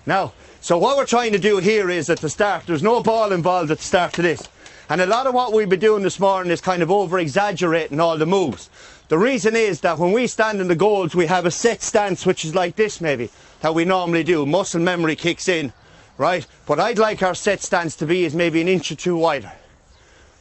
Now, so what we're trying to do here is at the start, there's no ball involved at the start of this. And a lot of what we've been doing this morning is kind of over-exaggerating all the moves. The reason is that when we stand in the goals, we have a set stance, which is like this maybe, that we normally do. Muscle memory kicks in, right? But I'd like our set stance to be is maybe an inch or two wider.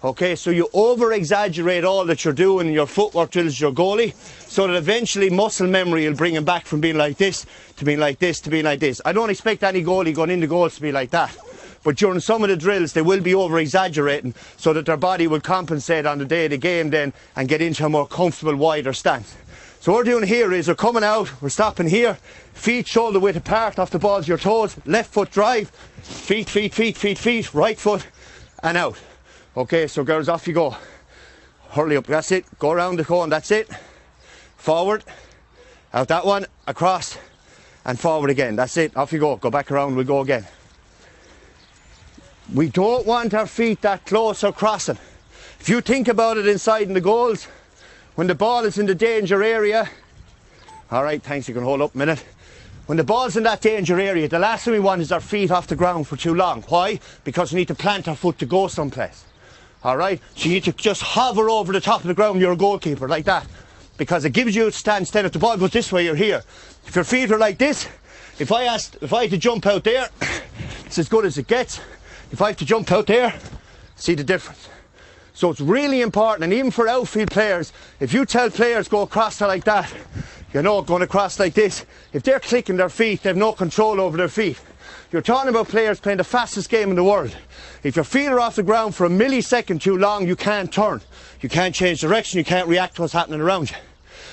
Okay, so you over-exaggerate all that you're doing in your footwork drills, your goalie, so that eventually muscle memory will bring him back from being like this, to being like this, to being like this. I don't expect any goalie going into goals to be like that. But during some of the drills, they will be over-exaggerating so that their body will compensate on the day of the game then and get into a more comfortable, wider stance. So what we're doing here is we're coming out, we're stopping here, feet shoulder width apart off the balls of your toes, left foot drive, feet, feet, feet, feet, feet, right foot and out. Okay, so girls, off you go. Hurley up, that's it. Go around the cone, that's it. Forward, out that one, across, and forward again. That's it, off you go. Go back around, we'll go again. We don't want our feet that close or crossing. If you think about it inside in the goals, when the ball is in the danger area, all right, thanks, you can hold up a minute. When the ball's in that danger area, the last thing we want is our feet off the ground for too long. Why? Because we need to plant our foot to go someplace. All right, so you need to just hover over the top of the ground. You're a goalkeeper like that, because it gives you a stance. Then if the ball goes this way, you're here. If your feet are like this, if I had to jump out there, it's as good as it gets. If I have to jump out there, see the difference. So it's really important, and even for outfield players, if you tell players go across there like that, you know, going across like this, if they're clicking their feet, they have no control over their feet. You're talking about players playing the fastest game in the world. If your feet are off the ground for a millisecond too long, you can't turn. You can't change direction, you can't react to what's happening around you.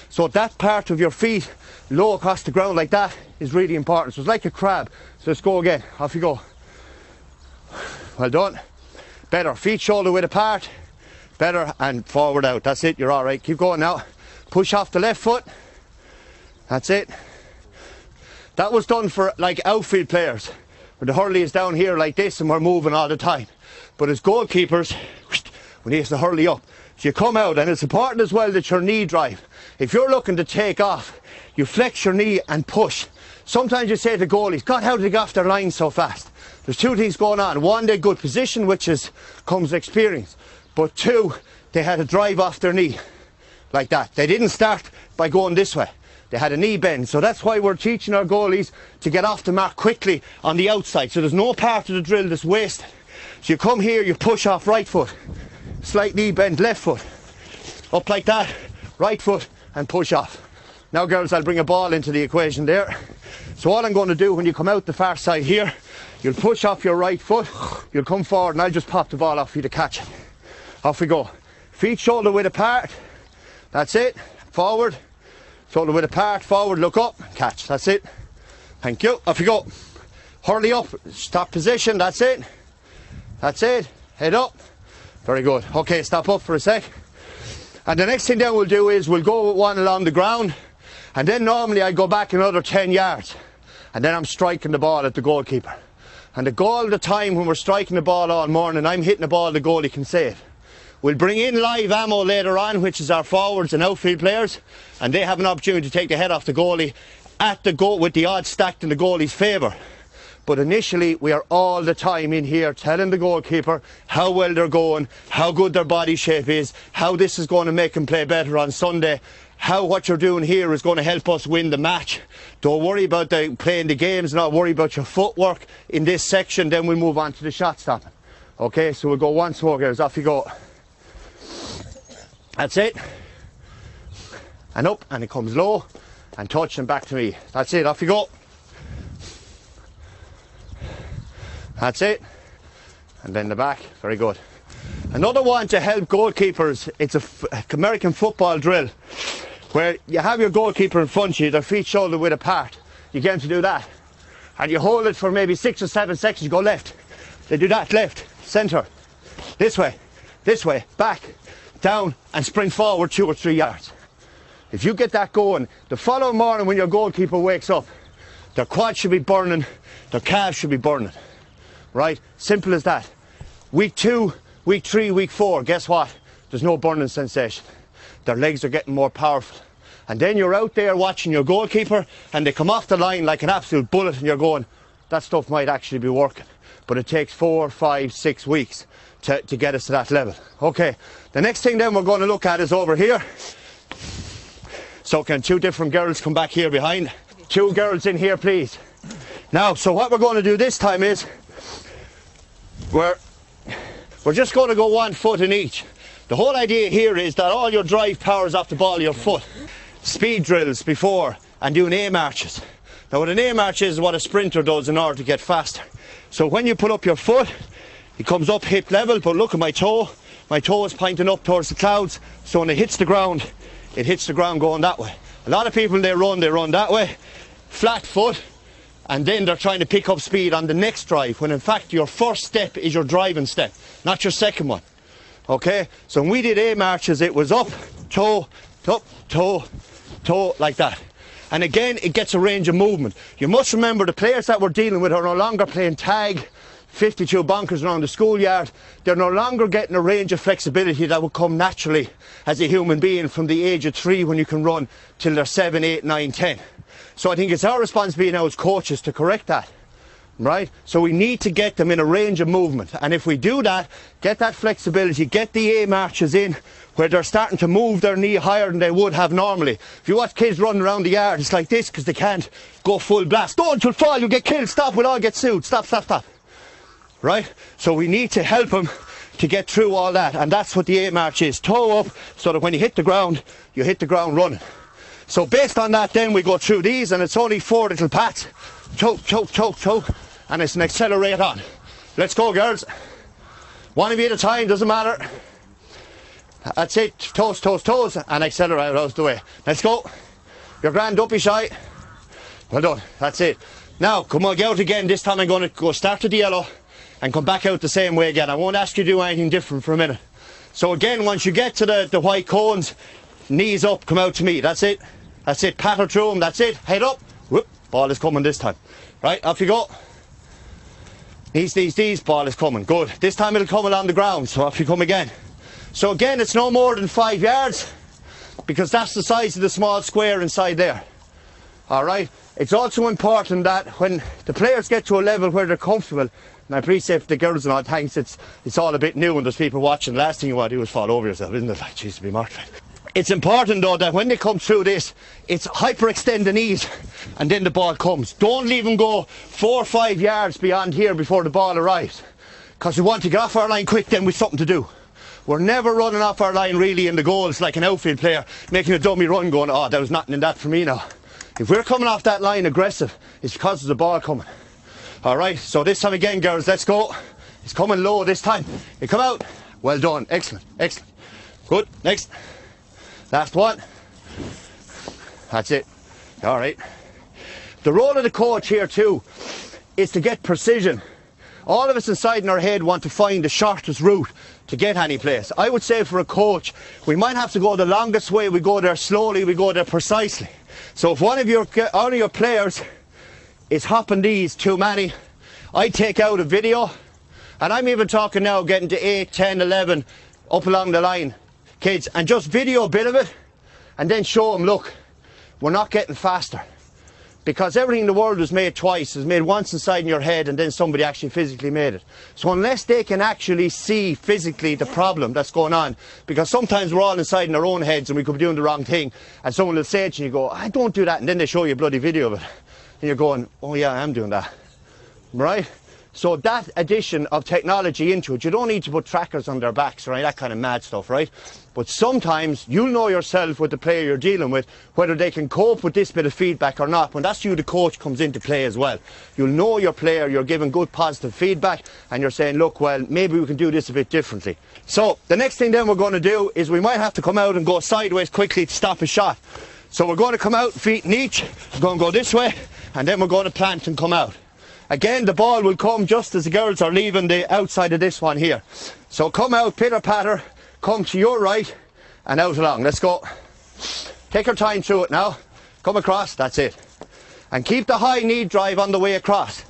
So that part of your feet low across the ground like that is really important. So it's like a crab. So let's go again. Off you go. Well done. Better. Feet shoulder width apart. Better, and forward out. That's it, you're alright. Keep going now. Push off the left foot. That's it. That was done for like outfield players, where the hurley is down here like this and we're moving all the time. But as goalkeepers, we need to hurley up. So you come out, and it's important as well that your knee drive. If you're looking to take off, you flex your knee and push. Sometimes you say to goalies, God, how did they get off their line so fast? There's two things going on. One, they're good position, which comes experience. But two, they had a drive off their knee, like that. They didn't start by going this way. They had a knee bend. So that's why we're teaching our goalies to get off the mark quickly on the outside. So there's no part of the drill that's wasted. So you come here, you push off right foot, slight knee bend, left foot, up like that, right foot, and push off. Now girls, I'll bring a ball into the equation there. So all I'm going to do when you come out the far side here, you'll push off your right foot, you'll come forward, and I'll just pop the ball off for you to catch it. Off we go. Feet shoulder width apart. That's it. Forward. Shoulder width apart. Forward. Look up. Catch. That's it. Thank you. Off you go. Hurley up. Stop position. That's it. That's it. Head up. Very good. Okay, stop up for a sec. And the next thing then we'll do is we'll go with one along the ground. And then normally I go back another 10 yards. And then I'm striking the ball at the goalkeeper. And the goal of the time when we're striking the ball all morning, I'm hitting the ball the goalie can save. We'll bring in live ammo later on, which is our forwards and outfield players, and they have an opportunity to take the head off the goalie at the goal with the odds stacked in the goalie's favour. But initially, we are all the time in here telling the goalkeeper how well they're going, how good their body shape is, how this is going to make them play better on Sunday, how what you're doing here is going to help us win the match. Don't worry about playing the games, not worry about your footwork in this section, then we'll move on to the shot stopping. Okay, so we'll go once more, guys, off you go. That's it. And up, and it comes low, and touch, and back to me. That's it, off you go. That's it. And then the back, very good. Another one to help goalkeepers, it's a American football drill, where you have your goalkeeper in front of you, their feet shoulder width apart. You get them to do that. And you hold it for maybe 6 or 7 seconds, you go left. They do that, left, centre, this way, back, down, and sprint forward 2 or 3 yards. If you get that going, the following morning when your goalkeeper wakes up, their quads should be burning, their calves should be burning. Right? Simple as that. Week 2, week 3, week 4, guess what? There's no burning sensation. Their legs are getting more powerful. And then you're out there watching your goalkeeper, and they come off the line like an absolute bullet, and you're going, that stuff might actually be working. But it takes 4, 5, 6 weeks to get us to that level. Okay, the next thing then we're going to look at is over here. So can 2 different girls come back here behind? 2 girls in here, please. Now, so what we're going to do this time is we're just going to go 1 foot in each. The whole idea here is that all your drive powers off the ball of your foot. Speed drills before and doing A marches. Now what an A march is what a sprinter does in order to get faster. So when you put up your foot, it comes up hip level, but look at my toe. My toe is pointing up towards the clouds, so when it hits the ground going that way. A lot of people, they run that way, flat foot, and then they're trying to pick up speed on the next drive, when in fact your first step is your driving step, not your second one. Okay, so when we did A marches, it was up, toe, like that. And again, it gets a range of movement. You must remember the players that we're dealing with are no longer playing tag, 52 bonkers around the schoolyard. They're no longer getting a range of flexibility that would come naturally as a human being from the age of 3 when you can run till they're 7, 8, 9, 10. So I think it's our responsibility now as coaches to correct that. Right? So we need to get them in a range of movement, and if we do that, get that flexibility, get the A marches in where they're starting to move their knee higher than they would have normally. If you watch kids running around the yard, it's like this because they can't go full blast. Don't, you'll fall, you'll get killed, stop, we'll all get sued, stop. Right? So we need to help them to get through all that, and that's what the A march is. Toe up so that when you hit the ground, you hit the ground running. So based on that then we go through these, and it's only 4 little pats. Choke, and it's an accelerate on. Let's go, girls. 1 of you at a time, doesn't matter. That's it, toes, and accelerate out of the way. Let's go. You're grand, don't be shy. Well done, that's it. Now, come on, get out again. This time I'm going to go start with the yellow and come back out the same way again. I won't ask you to do anything different for a minute. So again, once you get to the white cones, knees up, come out to me. That's it, paddle through them, that's it. Head up, whoop, ball is coming this time. Right, off you go. These, ball is coming, good. This time it'll come along the ground, so off you come again. So again, it's no more than 5 yards, because that's the size of the small square inside there. Alright, it's also important that when the players get to a level where they're comfortable, and I appreciate the girls and all, thanks, it's all a bit new and there's people watching, the last thing you want to do is fall over yourself, isn't it? Like, jeez, to be mortified. It's important though that when they come through this, it's hyperextend the knees and then the ball comes. Don't leave them go 4 or 5 yards beyond here before the ball arrives, because we want to get off our line quick then with something to do. We're never running off our line really in the goals like an outfield player making a dummy run going, oh, there was nothing in that for me now. If we're coming off that line aggressive, it's because there's a ball coming. Alright, so this time again, girls, let's go. It's coming low this time. You come out. Well done, excellent. Good, next. Last one. That's it. Alright. The role of the coach here too is to get precision. All of us inside in our head want to find the shortest route to get any place. I would say for a coach, we might have to go the longest way. We go there slowly, we go there precisely. So if one of your players is hopping these too many, I take out a video, and I'm even talking now getting to 8, 10, 11 up along the line, kids, and just video a bit of it and then show them, look, we're not getting faster, because everything in the world was made twice. It was made once inside in your head and then somebody actually physically made it. So unless they can actually see physically the problem that's going on, because sometimes we're all inside in our own heads and we could be doing the wrong thing, and someone will say it to you, you go, I don't do that, and then they show you a bloody video of it and you're going, oh yeah, I am doing that, right? So that addition of technology into it, you don't need to put trackers on their backs or any of that kind of mad stuff, right? But sometimes you'll know yourself with the player you're dealing with whether they can cope with this bit of feedback or not. When that's you, the coach, comes into play as well. You'll know your player, you're giving good positive feedback, and you're saying, look, well, maybe we can do this a bit differently. So the next thing then we're going to do is we might have to come out and go sideways quickly to stop a shot. So we're going to come out, feet in each, we're going to go this way, and then we're going to plant and come out. Again, the ball will come just as the girls are leaving the outside of this one here. So come out, pitter patter, come to your right and out along. Let's go. Take your time through it now. Come across, that's it. And keep the high knee drive on the way across.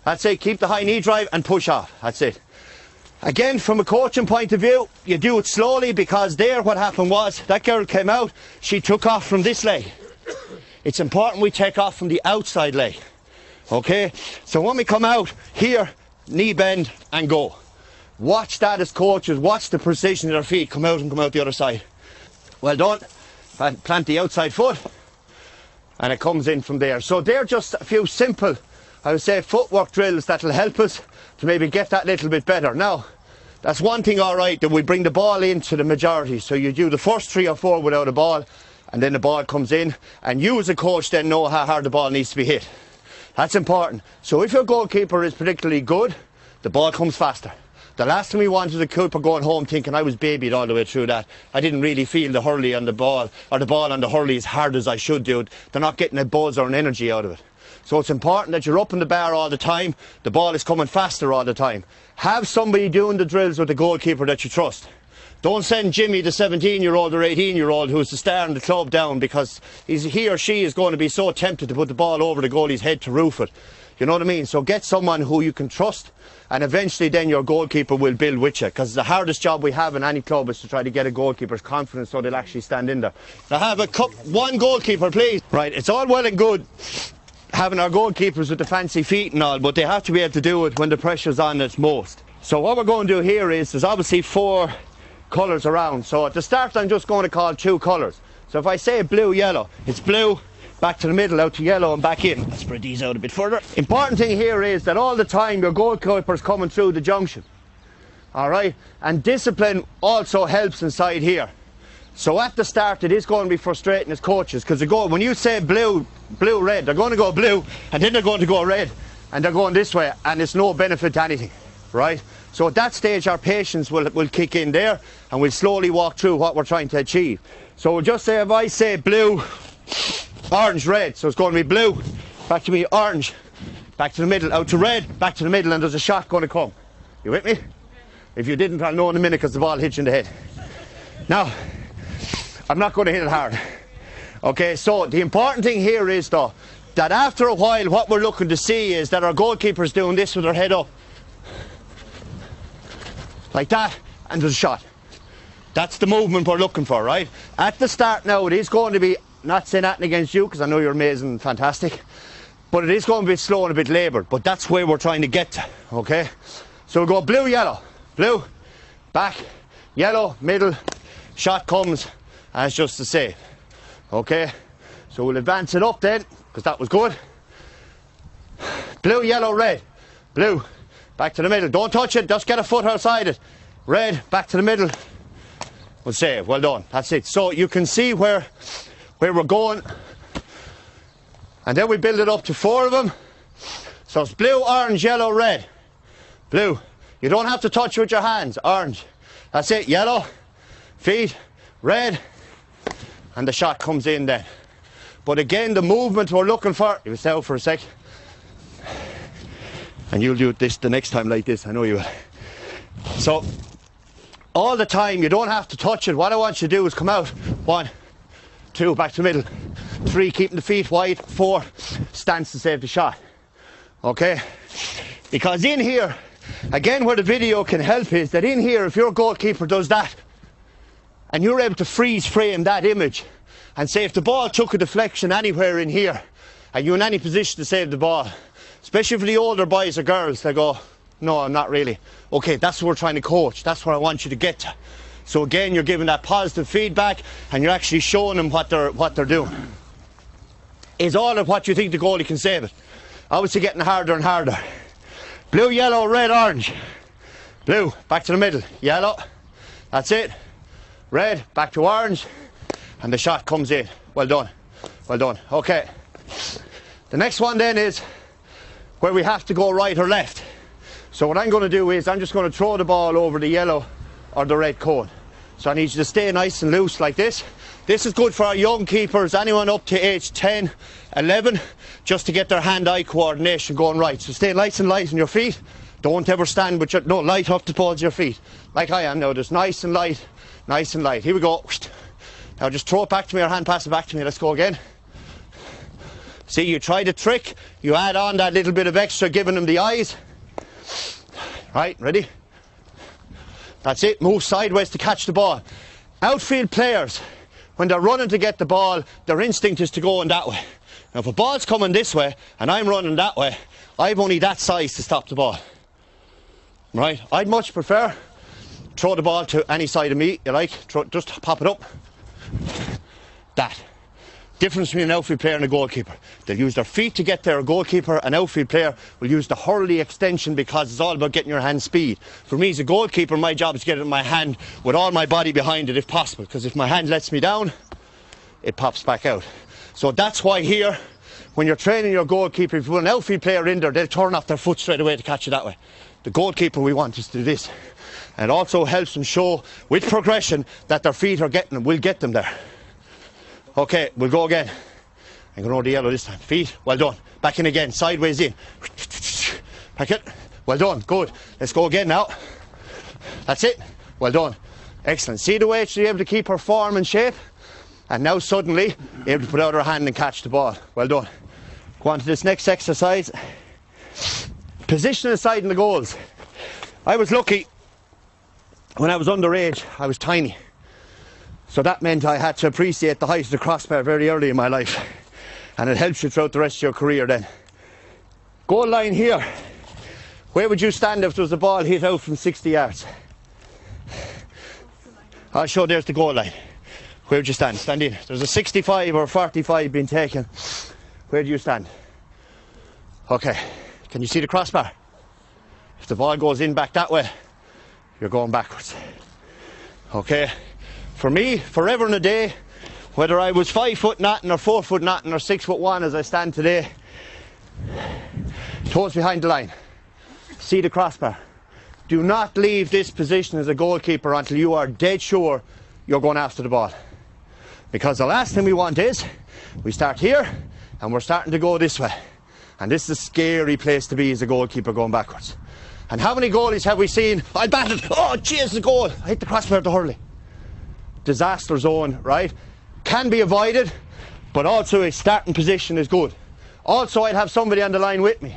That's it, keep the high knee drive and push off. That's it. Again, from a coaching point of view, you do it slowly, because there what happened was that girl came out, she took off from this leg. It's important we take off from the outside leg. Okay, so when we come out here, knee bend and go. Watch that as coaches, watch the precision of their feet, come out and come out the other side. Well done. Plant the outside foot and it comes in from there. So they're just a few simple, I would say, footwork drills that will help us to maybe get that little bit better. Now, that's one thing, all right, that we bring the ball into the majority. So you do the first 3 or 4 without a ball, and then the ball comes in, and you as a coach then know how hard the ball needs to be hit. That's important. So if your goalkeeper is particularly good, the ball comes faster. The last time we wanted a keeper going home thinking I was babied all the way through that. I didn't really feel the hurley on the ball, or the ball on the hurley as hard as I should do. They're not getting a buzz or an energy out of it. So it's important that you're up in the bar all the time, the ball is coming faster all the time. Have somebody doing the drills with the goalkeeper that you trust. Don't send Jimmy, the 17-year-old or 18-year-old who's the star in the club, down, because he or she is going to be so tempted to put the ball over the goalie's head to roof it. You know what I mean? So get someone who you can trust, and eventually then your goalkeeper will build with you, because the hardest job we have in any club is to try to get a goalkeeper's confidence so they'll actually stand in there. Now have one goalkeeper, please. Right, it's all well and good having our goalkeepers with the fancy feet and all, but they have to be able to do it when the pressure's on its most. So what we're going to do here is, there's obviously 4 colours around. So at the start I'm just going to call 2 colours. So if I say blue, yellow, it's blue, back to the middle, out to yellow and back in. Let's spread these out a bit further. Important thing here is that all the time your goalkeeper's coming through the junction. Alright, and discipline also helps inside here. So at the start it is going to be frustrating as coaches, because when you say blue, red, they're going to go blue and then they're going to go red and they're going this way, and it's no benefit to anything, right? So at that stage our patience will kick in there, and we'll slowly walk through what we're trying to achieve. So we'll just say, if I say blue, orange, red, so it's going to be blue, back to me, orange, back to the middle, out to red, back to the middle, and there's a shot going to come. You with me? If you didn't, I'll know in a minute because the ball hits you in the head. Now, I'm not going to hit it hard. Okay, so the important thing here is though, that after a while what we're looking to see is that our goalkeeper's doing this with their head up. Like that, and there's a shot. That's the movement we're looking for, right? At the start now it is going to be, not saying that against you because I know you're amazing and fantastic, but it is going to be slow and a bit laboured, but that's where we're trying to get to, okay? So we'll go blue, yellow, blue, back, yellow, middle, shot comes, and it's just the same. Okay, so we'll advance it up then, because that was good. Blue, yellow, red, blue, back to the middle, don't touch it, just get a foot outside it. Red, back to the middle, we'll save, well done, that's it. So you can see where we're going, and then we build it up to 4 of them. So it's blue, orange, yellow, red, blue. You don't have to touch it with your hands, orange, that's it, yellow, feet, red, and the shot comes in then. But again, the movement we're looking for, you stay out for a sec, and you'll do this the next time like this, I know you will. So all the time, you don't have to touch it. What I want you to do is come out, 1, 2, back to the middle, 3, keeping the feet wide, 4, stance to save the shot. Okay, because in here, again where the video can help is that in here, if your goalkeeper does that and you're able to freeze frame that image and say if the ball took a deflection anywhere in here and you're in any position to save the ball, especially for the older boys or girls, they go, no, I'm not really. Okay, that's what we're trying to coach, that's where I want you to get to. So again, you're giving that positive feedback and you're actually showing them what they're doing. Is all of what you think the goalie can save it. Obviously getting harder and harder. Blue, yellow, red, orange. Blue, back to the middle, yellow, that's it. Red, back to orange, and the shot comes in. Well done, well done. Okay, the next one then is where we have to go right or left. So what I'm going to do is I'm just going to throw the ball over the yellow or the red cone. So I need you to stay nice and loose like this. This is good for our young keepers, anyone up to age 10, 11, just to get their hand-eye coordination going right. So stay nice and light on your feet. Don't ever stand with your, no, light up the balls of your feet. Like I am now, just nice and light, nice and light. Here we go. Now just throw it back to me or hand pass it back to me. Let's go again. See, you try the trick, you add on that little bit of extra, giving them the eyes. Right, ready? That's it, move sideways to catch the ball. Outfield players, when they're running to get the ball, their instinct is to go in that way. Now if a ball's coming this way and I'm running that way, I've only that size to stop the ball. Right? I'd much prefer throw the ball to any side of me you like, just pop it up. That. Difference between an outfield player and a goalkeeper. They'll use their feet to get there. A goalkeeper, an outfield player, will use the hurley extension because it's all about getting your hand speed. For me as a goalkeeper, my job is to get it in my hand with all my body behind it if possible, because if my hand lets me down, it pops back out. So that's why here, when you're training your goalkeeper, if you put an outfield player in there, they'll turn off their foot straight away to catch you that way. The goalkeeper we want is to do this. And it also helps them show with progression that their feet are getting them, will get them there. Okay, we'll go again. I'm going over the yellow this time. Feet, well done. Back in again, sideways in. Back it. Well done, good. Let's go again now. That's it. Well done. Excellent. See the way she's able to keep her form and shape? And now suddenly, able to put out her hand and catch the ball. Well done. Go on to this next exercise. Position aside in the goals. I was lucky. When I was underage, I was tiny. So that meant I had to appreciate the height of the crossbar very early in my life. And it helps you throughout the rest of your career then. Goal line here. Where would you stand if there was a ball hit out from 60 yards? I'll show there's the goal line. Where would you stand? Stand in. There's a 65 or 45 being taken. Where do you stand? Okay. Can you see the crossbar? If the ball goes in back that way, you're going backwards. Okay. For me, forever and a day, whether I was 5 foot nothing or 4 foot nothing or 6'1" as I stand today, toes behind the line. See the crossbar. Do not leave this position as a goalkeeper until you are dead sure you're going after the ball. Because the last thing we want is, we start here and we're starting to go this way. And this is a scary place to be as a goalkeeper going backwards. And how many goalies have we seen? I batted, oh jeez, the goal. I hit the crossbar at the hurley. Disaster zone, right? Can be avoided, but also a starting position is good. Also, I'd have somebody on the line with me.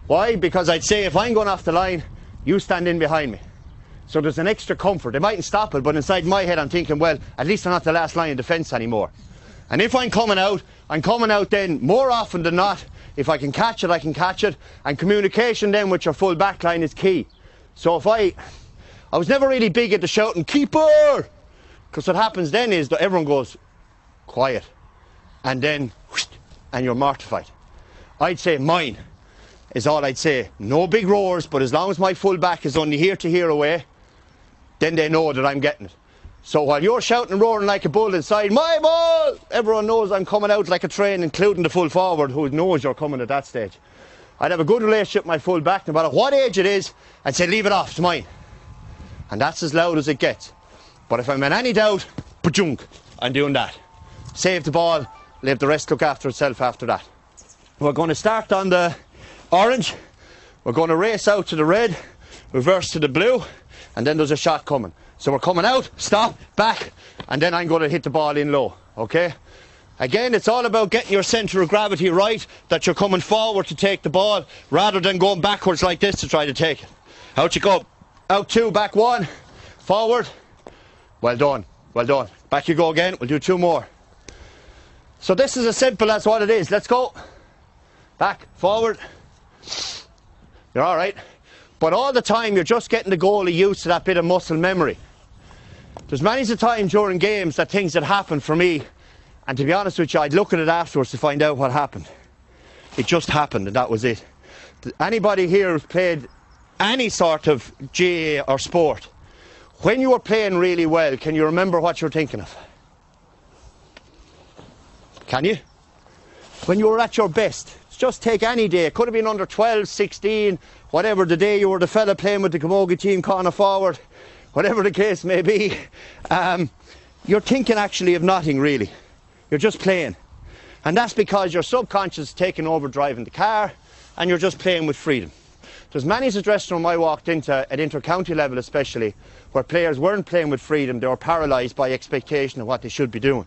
Why? Because I'd say if I'm going off the line, you stand in behind me. So there's an extra comfort. They mightn't stop it, but inside my head I'm thinking, well, at least I'm not the last line of defence anymore. And if I'm coming out then more often than not. If I can catch it, I can catch it. And communication then with your full back line is key. So if I was never really big at the shouting, keeper! Because what happens then is that everyone goes quiet. And then, whoosh, and you're mortified. I'd say mine is all I'd say. No big roars, but as long as my full back is only here to here away, then they know that I'm getting it. So while you're shouting and roaring like a bull inside, my ball! Everyone knows I'm coming out like a train, including the full forward who knows you're coming at that stage. I'd have a good relationship with my full back, no matter what age it is, I'd say leave it off, it's mine. And that's as loud as it gets. But if I'm in any doubt, ba-junk, I'm doing that. Save the ball, leave the rest look after itself after that. We're going to start on the orange, we're going to race out to the red, reverse to the blue, and then there's a shot coming. So we're coming out, stop, back, and then I'm going to hit the ball in low, okay? Again, it's all about getting your centre of gravity right, that you're coming forward to take the ball, rather than going backwards like this to try to take it. Out you go. Out 2, back 1, forward. Well done, well done. Back you go again, we'll do 2 more. So this is as simple as what it is. Let's go. Back, forward. You're all right. But all the time you're just getting the goalie used to that bit of muscle memory. There's many a time during games that things that happen for me, and to be honest with you, I'd look at it afterwards to find out what happened. It just happened and that was it. Anybody here who's played any sort of GAA or sport, when you were playing really well, can you remember what you were thinking of? Can you? When you were at your best. Just take any day. It could have been under 12, 16, whatever the day you were the fella playing with the Camogie team corner forward, whatever the case may be. You're thinking actually of nothing really. You're just playing. And that's because your subconscious is taking over driving the car and you're just playing with freedom. There's many a dressing room I walked into, at inter-county level especially, where players weren't playing with freedom, they were paralysed by expectation of what they should be doing.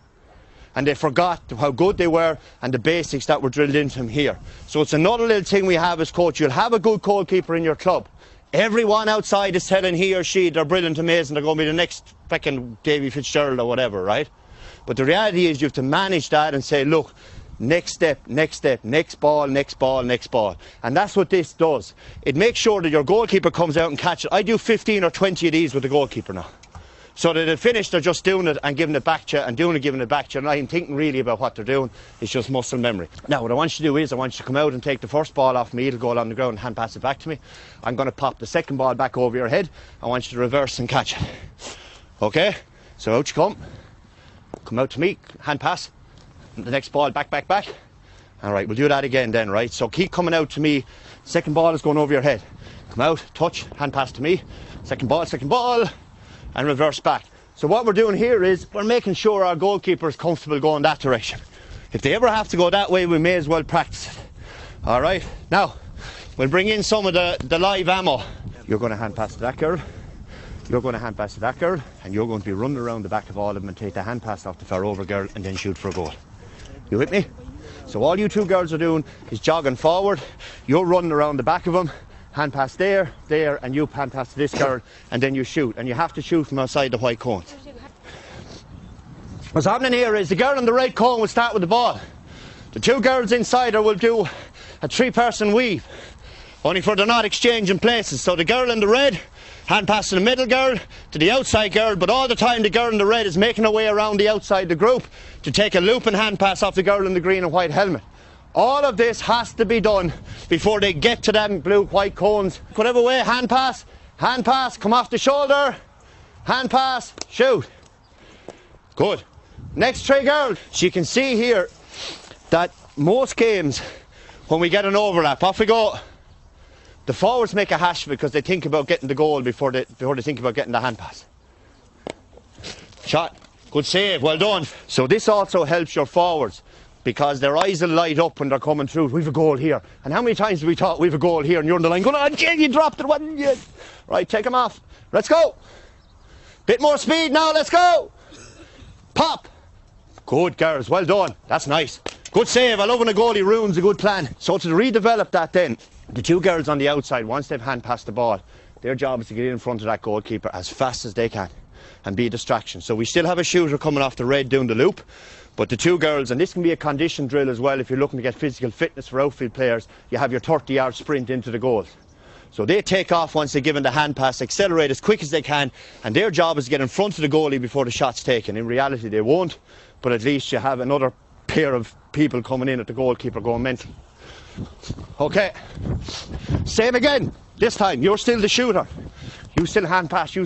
And they forgot how good they were and the basics that were drilled into them here. So it's another little thing we have as coach. You'll have a good goalkeeper in your club. Everyone outside is telling he or she they're brilliant, amazing, they're going to be the next fucking Davy Fitzgerald or whatever, right? But the reality is you have to manage that and say, look, next step, next ball, next ball, next ball. And that's what this does. It makes sure that your goalkeeper comes out and catches it. I do 15 or 20 of these with the goalkeeper now. So that at finish, they're just doing it and giving it back to you and doing it, giving it back to you. And I ain't thinking really about what they're doing. It's just muscle memory. Now, what I want you to do is I want you to come out and take the first ball off me. It'll go along the ground and hand pass it back to me. I'm going to pop the second ball back over your head. I want you to reverse and catch it. Okay? So out you come. Come out to me. Hand pass. The next ball back. All right, we'll do that again then, right? So keep coming out to me. Second ball is going over your head. Come out, touch, hand pass to me. Second ball. And reverse back. So what we're doing here is we're making sure our goalkeeper is comfortable going that direction. If they ever have to go that way, we may as well practice it. All right, now we'll bring in some of the live ammo. You're going to hand pass to that girl. You're going to hand pass to that girl, and you're going to be running around the back of all of them and take the hand pass off the far over girl and then shoot for a goal. You with me? So all you two girls are doing is jogging forward. You're running around the back of them. Hand pass there, and you hand pass to this girl, and then you shoot. And you have to shoot from outside the white cones. What's happening here is the girl in the red cone will start with the ball. The two girls inside her will do a three-person weave, only for they're not exchanging places. So the girl in the red, hand pass to the middle girl, to the outside girl, but all the time the girl in the red is making her way around the outside the group to take a loop and hand pass off the girl in the green and white helmet. All of this has to be done before they get to them blue white cones. Whatever way, hand pass, come off the shoulder, hand pass, shoot. Good. Next three girls. So you can see here that most games when we get an overlap, off we go. The forwards make a hash because they think about getting the goal before they think about getting the hand pass. Shot. Good save, well done. So this also helps your forwards, because their eyes will light up when they're coming through. We've a goal here. And how many times have we thought we've a goal here and you're on the line going, oh, you dropped it, wasn't you? Right, take them off. Let's go. Bit more speed now, let's go. Pop. Good, girls, well done. That's nice. Good save. I love when a goalie ruins a good plan. So to redevelop that then, the two girls on the outside, once they've hand passed the ball, their job is to get in front of that goalkeeper as fast as they can and be a distraction. So we still have a shooter coming off the red doing the loop. But the two girls, and this can be a condition drill as well if you're looking to get physical fitness for outfield players, you have your 30-yard sprint into the goals. So they take off once they're given the hand pass, accelerate as quick as they can, and their job is to get in front of the goalie before the shot's taken. In reality they won't, but at least you have another pair of people coming in at the goalkeeper going mental. Okay, same again. This time you're still the shooter. You still hand pass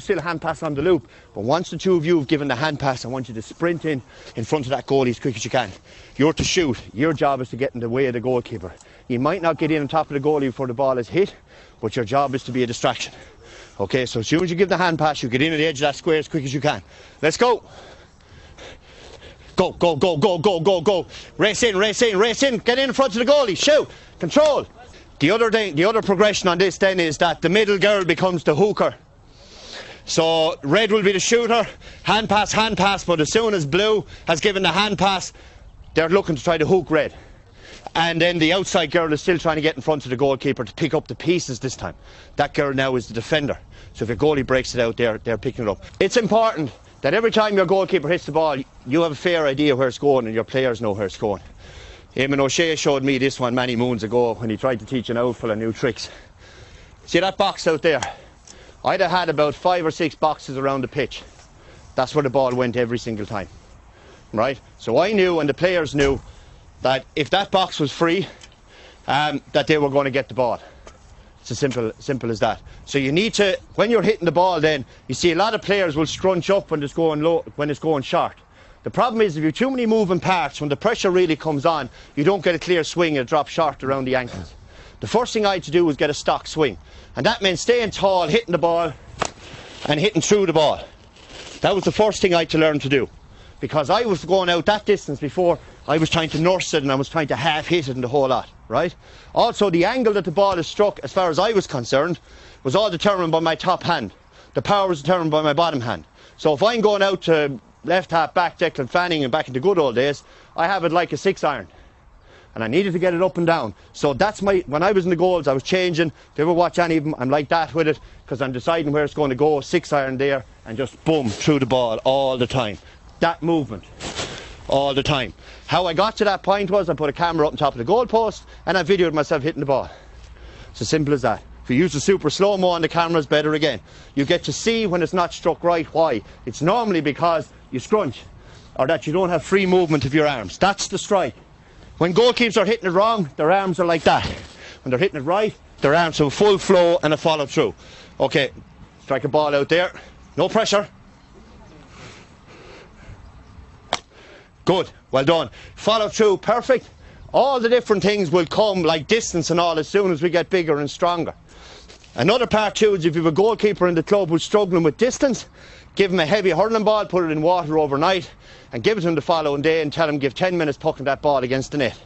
on the loop. But once the two of you have given the hand pass, I want you to sprint in front of that goalie as quick as you can. You're to shoot. Your job is to get in the way of the goalkeeper. You might not get in on top of the goalie before the ball is hit, but your job is to be a distraction. Okay, so as soon as you give the hand pass, you get in at the edge of that square as quick as you can. Let's go. Go. Race in. Get in front of the goalie. Shoot. Control. The other progression on this then is that the middle girl becomes the hooker. So red will be the shooter, hand pass, but as soon as blue has given the hand pass, they're looking to try to hook red. And then the outside girl is still trying to get in front of the goalkeeper to pick up the pieces this time. That girl now is the defender. So if your goalie breaks it out, they're picking it up. It's important that every time your goalkeeper hits the ball, you have a fair idea where it's going and your players know where it's going. Eamon O'Shea showed me this one many moons ago when he tried to teach an outfit of new tricks. See that box out there? I'd have had about 5 or 6 boxes around the pitch. That's where the ball went every single time. Right? So I knew and the players knew that if that box was free, that they were going to get the ball. It's as simple as that. So you need to, when you're hitting the ball then, you see a lot of players will scrunch up when it's going low, when it's going short. The problem is if you have too many moving parts, when the pressure really comes on, you don't get a clear swing and it drops short around the ankles. The first thing I had to do was get a stock swing. And that meant staying tall, hitting the ball, and hitting through the ball. That was the first thing I had to learn to do. Because I was going out that distance before, I was trying to nurse it and I was trying to half hit it and the whole lot, right? Also, the angle that the ball is struck, as far as I was concerned, was all determined by my top hand. The power was determined by my bottom hand. So if I'm going out to left half back, Declan Fanning, and back in the good old days, I have it like a 6-iron. And I needed to get it up and down. So that's when I was in the goals, I was changing. If you ever watch any of them, I'm like that with it, because I'm deciding where it's going to go, 6-iron there, and just boom, through the ball all the time. That movement. all the time. How I got to that point was I put a camera up on top of the goalpost and I videoed myself hitting the ball. It's as simple as that. If you use the super slow-mo on the camera, it's better again. You get to see when it's not struck right. Why? It's normally because you scrunch or that you don't have free movement of your arms. That's the strike. When goalkeepers are hitting it wrong, their arms are like that. When they're hitting it right, their arms have full flow and a follow through. Okay, strike a ball out there. No pressure. Good, well done. Follow through, perfect. All the different things will come, like distance and all, as soon as we get bigger and stronger. Another part too is if you have a goalkeeper in the club who's struggling with distance, give him a heavy hurling ball, put it in water overnight, and give it to him the following day and tell him give 10 minutes pucking that ball against the net.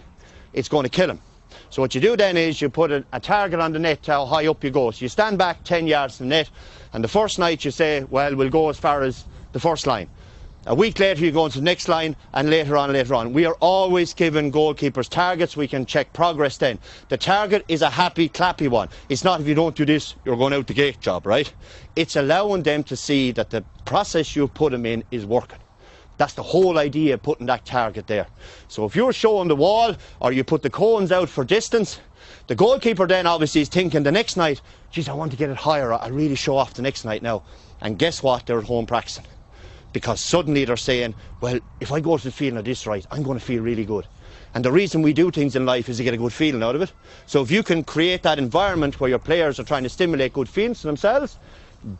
It's going to kill him. So what you do then is you put a target on the net to how high up you go. So you stand back 10 yards from the net, and the first night you say, well, we'll go as far as the first line. A week later you go into the next line, and later on. We are always giving goalkeepers targets. We can check progress then. The target is a happy, clappy one. It's not if you don't do this, you're going out the gate job, right? It's allowing them to see that the process you put them in is working. That's the whole idea of putting that target there. So if you're showing the wall, or you put the cones out for distance, the goalkeeper then obviously is thinking the next night, geez, I want to get it higher. I'll really show off the next night now. And guess what? They're at home practicing. Because suddenly they're saying, well, if I go to the field and I do this right, I'm going to feel really good. And the reason we do things in life is to get a good feeling out of it. So if you can create that environment where your players are trying to stimulate good feelings to themselves,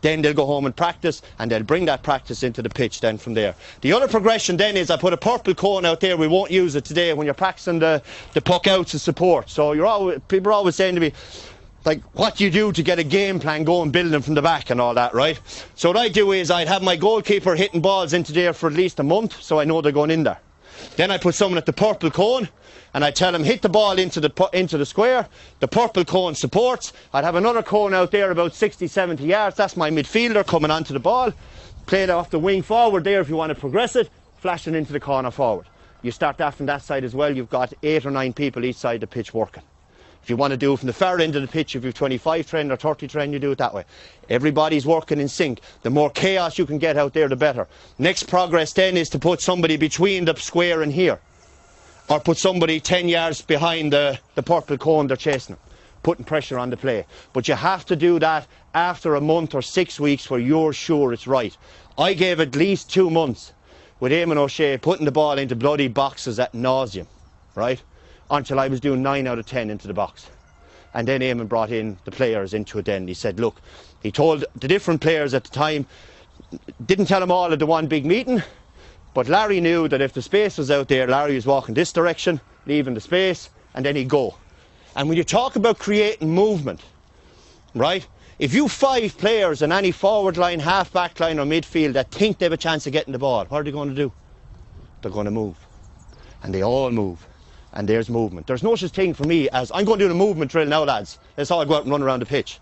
then they'll go home and practice, and they'll bring that practice into the pitch then from there. The other progression then is I put a purple cone out there. We won't use it today when you're practicing the puck outs of support. So people are always saying to me, like, what do you do to get a game plan going, building from the back and all that, right? So what I do is I'd have my goalkeeper hitting balls into there for at least a month, so I know they're going in there. Then I put someone at the purple cone, and I tell him hit the ball into the square. The purple cone supports. I'd have another cone out there about 60-70 yards. That's my midfielder coming onto the ball. Play it off the wing forward there if you want to progress it. Flashing into the corner forward. You start that from that side as well. You've got 8 or 9 people each side of the pitch working. If you want to do it from the far end of the pitch, if you have 25 trained or 30 trained, you do it that way. Everybody's working in sync. The more chaos you can get out there, the better. Next progress then is to put somebody between the square and here. Or put somebody 10 yards behind the purple cone they're chasing them, putting pressure on the play. But you have to do that after a month or 6 weeks where you're sure it's right. I gave at least 2 months with Eamon O'Shea putting the ball into bloody boxes at nauseam, right? Until I was doing 9 out of 10 into the box. And then Eamon brought in the players into it then. He said, look, he told the different players at the time, didn't tell them all at the one big meeting, but Larry knew that if the space was out there, Larry was walking this direction, leaving the space, and then he'd go. And when you talk about creating movement, right, if you 5 players in any forward line, half back line or midfield that think they have a chance of getting the ball, what are they going to do? They're going to move. And they all move. And there's movement. There's no such thing for me as, I'm going to do the movement drill now, lads. Let's all go out and run around the pitch,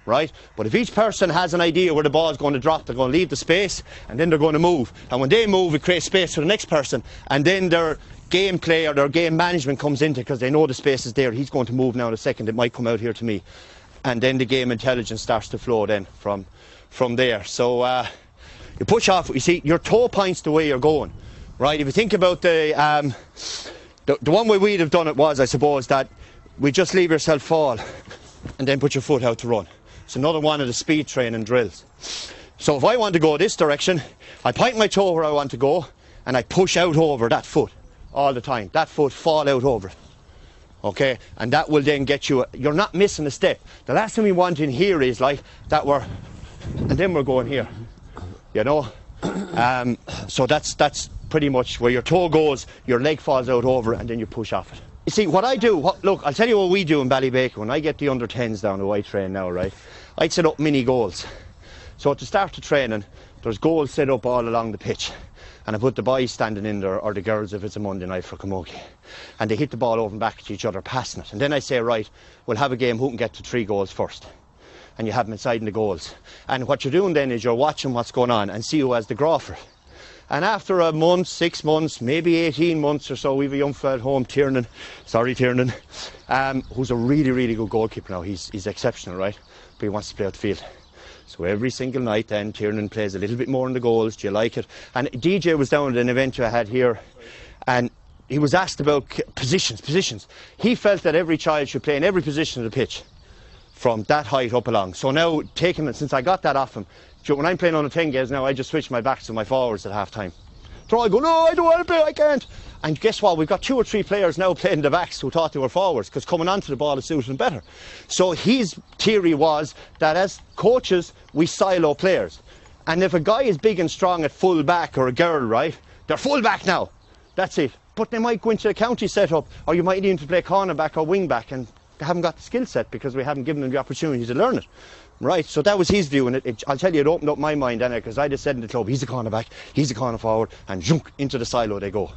right? But if each person has an idea where the ball's going to drop, they're going to leave the space, and then they're going to move. And when they move, it creates space for the next person, and then their gameplay or their game management comes into, because they know the space is there. He's going to move now in a second. It might come out here to me. And then the game intelligence starts to flow then from there. So you push off. You see, your toe points the way you're going, right? If you think about the one way we'd have done it was, I suppose, that we just leave yourself fall and then put your foot out to run. It's another one of the speed training drills. So if I want to go this direction, I point my toe where I want to go and I push out over that foot all the time. That foot fall out over it. Okay? And that will then get you, you're not missing a step. The last thing we want in here is like that and then we're going here. You know? So that's pretty much where your toe goes, your leg falls out over it, and then you push off it. You see, what I do, look, I'll tell you what we do in Ballybaker. When I get the under 10s down who I train now, right, I'd set up mini goals. So at the start of training, there's goals set up all along the pitch. And I put the boys standing in there, or the girls if it's a Monday night for camogie. And they hit the ball over and back at each other, passing it. And then I say, right, we'll have a game who can get to 3 goals first. And you have them inside in the goals. And what you're doing then is you're watching what's going on and see who has the graw for it. And after a month, 6 months, maybe 18 months or so, we have a young fella at home, Tiernan, who's a really, really good goalkeeper now. He's exceptional, right? But he wants to play out the field. So every single night then Tiernan plays a little bit more in the goals. Do you like it? And DJ was down at an event I had here, and he was asked about positions. He felt that every child should play in every position of the pitch, from that height up along. So now, since I got that off him, when I'm playing on the 10 games now, I just switch my backs to my forwards at half time. So I go, no, I don't want to play, I can't. And guess what? We've got 2 or 3 players now playing the backs who thought they were forwards, because coming onto the ball is suiting them better. So his theory was that as coaches, we silo players. And if a guy is big and strong at full back, or a girl, right, they're full back now. That's it. But they might go into the county setup, or you might need to play corner back or wing back, and they haven't got the skill set because we haven't given them the opportunity to learn it. Right, so that was his view, and I'll tell you, it opened up my mind, Anna, because I just said in the club, he's a corner back, he's a corner forward, and junk, into the silo they go.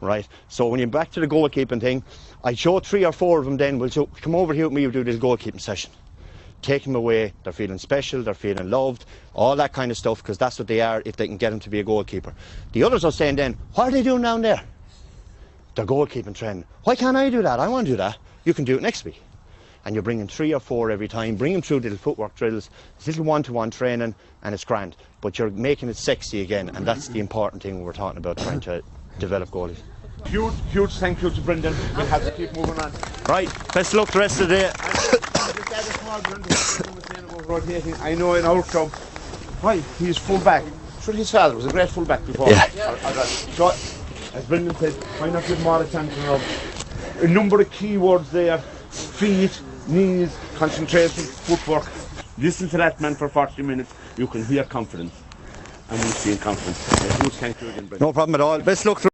Right, so when you're back to the goalkeeping thing, I show 3 or 4 of them then, we'll come over here with me, we'll do this goalkeeping session. Take them away, they're feeling special, they're feeling loved, all that kind of stuff, because that's what they are if they can get them to be a goalkeeper. The others are saying then, what are they doing down there? They're goalkeeping training. Why can't I do that? I want to do that. You can do it next week. And you're bringing 3 or 4 every time, bring them through little footwork drills, it's little one-to-one training, and it's grand. But you're making it sexy again, and that's the important thing we're talking about, trying to develop goalies. Huge thank you to Brendan. We'll have to keep moving on. Right, best of luck the rest of the day. I know in our club, why, he's full back. Sure, his father was a great full back before. Yeah. So, as Brendan said, why not give more attention of a number of key words there: feet, knees, concentration, footwork. Listen to that man for 40 minutes, you can hear confidence. And we'll see in confidence. A huge thank you again, Brendan. No problem at all. Best luck.